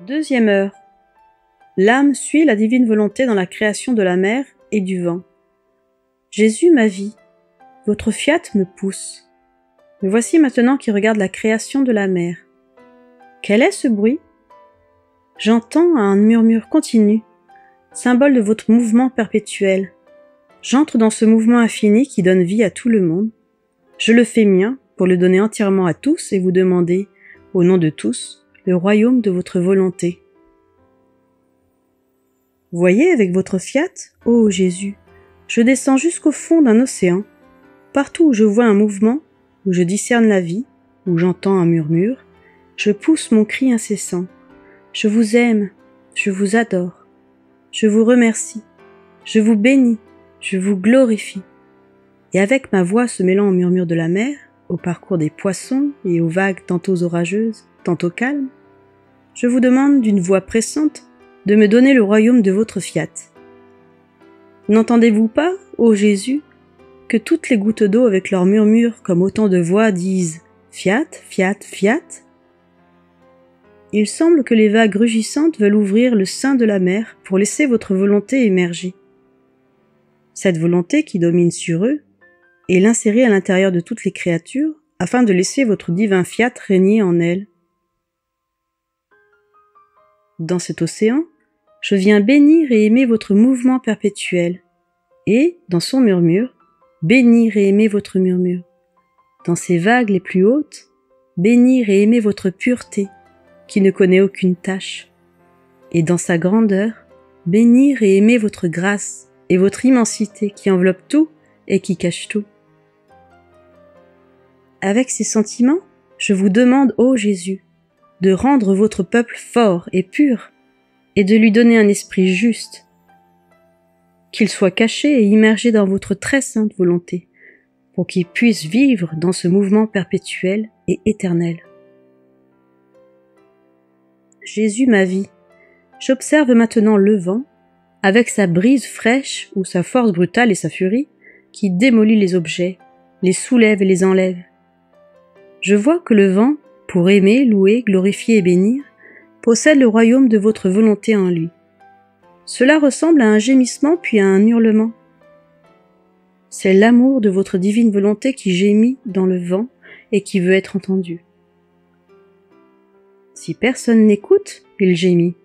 Deuxième heure. L'âme suit la divine volonté dans la création de la mer et du vent. Jésus, ma vie, votre fiat me pousse. Me voici maintenant qui regarde la création de la mer. Quel est ce bruit? J'entends un murmure continu, symbole de votre mouvement perpétuel. J'entre dans ce mouvement infini qui donne vie à tout le monde. Je le fais mien pour le donner entièrement à tous et vous demander, au nom de tous, le royaume de votre volonté. Voyez avec votre fiat, ô Jésus, je descends jusqu'au fond d'un océan. Partout où je vois un mouvement, où je discerne la vie, où j'entends un murmure, je pousse mon cri incessant. Je vous aime, je vous adore, je vous remercie, je vous bénis, je vous glorifie. Et avec ma voix se mêlant au murmure de la mer, au parcours des poissons et aux vagues tantôt orageuses, tantôt calmes, je vous demande d'une voix pressante de me donner le royaume de votre fiat. N'entendez-vous pas, ô Jésus, que toutes les gouttes d'eau avec leur murmure comme autant de voix disent « Fiat, fiat, fiat » Il semble que les vagues rugissantes veulent ouvrir le sein de la mer pour laisser votre volonté émerger. Cette volonté qui domine sur eux, et l'insérer à l'intérieur de toutes les créatures afin de laisser votre divin fiat régner en elles. Dans cet océan, je viens bénir et aimer votre mouvement perpétuel, et, dans son murmure, bénir et aimer votre murmure. Dans ses vagues les plus hautes, bénir et aimer votre pureté, qui ne connaît aucune tache, et dans sa grandeur, bénir et aimer votre grâce et votre immensité qui enveloppe tout et qui cache tout. Avec ces sentiments, je vous demande, ô Jésus, de rendre votre peuple fort et pur, et de lui donner un esprit juste, qu'il soit caché et immergé dans votre très sainte volonté, pour qu'il puisse vivre dans ce mouvement perpétuel et éternel. Jésus, ma vie, j'observe maintenant le vent, avec sa brise fraîche ou sa force brutale et sa furie, qui démolit les objets, les soulève et les enlève. Je vois que le vent, pour aimer, louer, glorifier et bénir, possède le royaume de votre volonté en lui. Cela ressemble à un gémissement puis à un hurlement. C'est l'amour de votre divine volonté qui gémit dans le vent et qui veut être entendu. Si personne n'écoute, il gémit.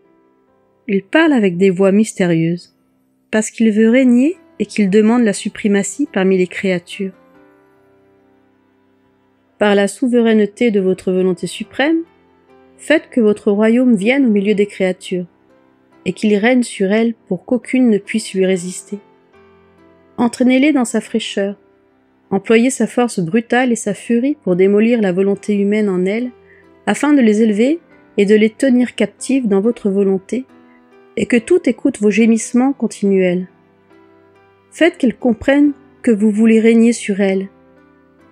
Il parle avec des voix mystérieuses, parce qu'il veut régner et qu'il demande la suprématie parmi les créatures. Par la souveraineté de votre volonté suprême, faites que votre royaume vienne au milieu des créatures, et qu'il règne sur elles pour qu'aucune ne puisse lui résister. Entraînez-les dans sa fraîcheur, employez sa force brutale et sa furie pour démolir la volonté humaine en elles, afin de les élever et de les tenir captives dans votre volonté, et que tout écoute vos gémissements continuels. Faites qu'elles comprennent que vous voulez régner sur elles.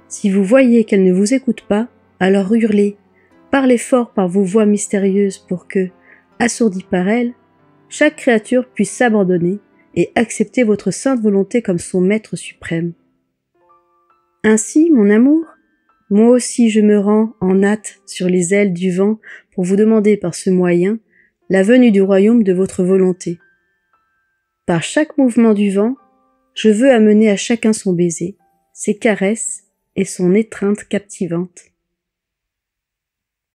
Si vous voyez qu'elles ne vous écoutent pas, alors hurlez, parlez fort par vos voix mystérieuses pour que, assourdie par elles, chaque créature puisse s'abandonner et accepter votre sainte volonté comme son maître suprême. Ainsi, mon amour, moi aussi je me rends en hâte sur les ailes du vent pour vous demander par ce moyen la venue du royaume de votre volonté. Par chaque mouvement du vent, je veux amener à chacun son baiser, ses caresses et son étreinte captivante.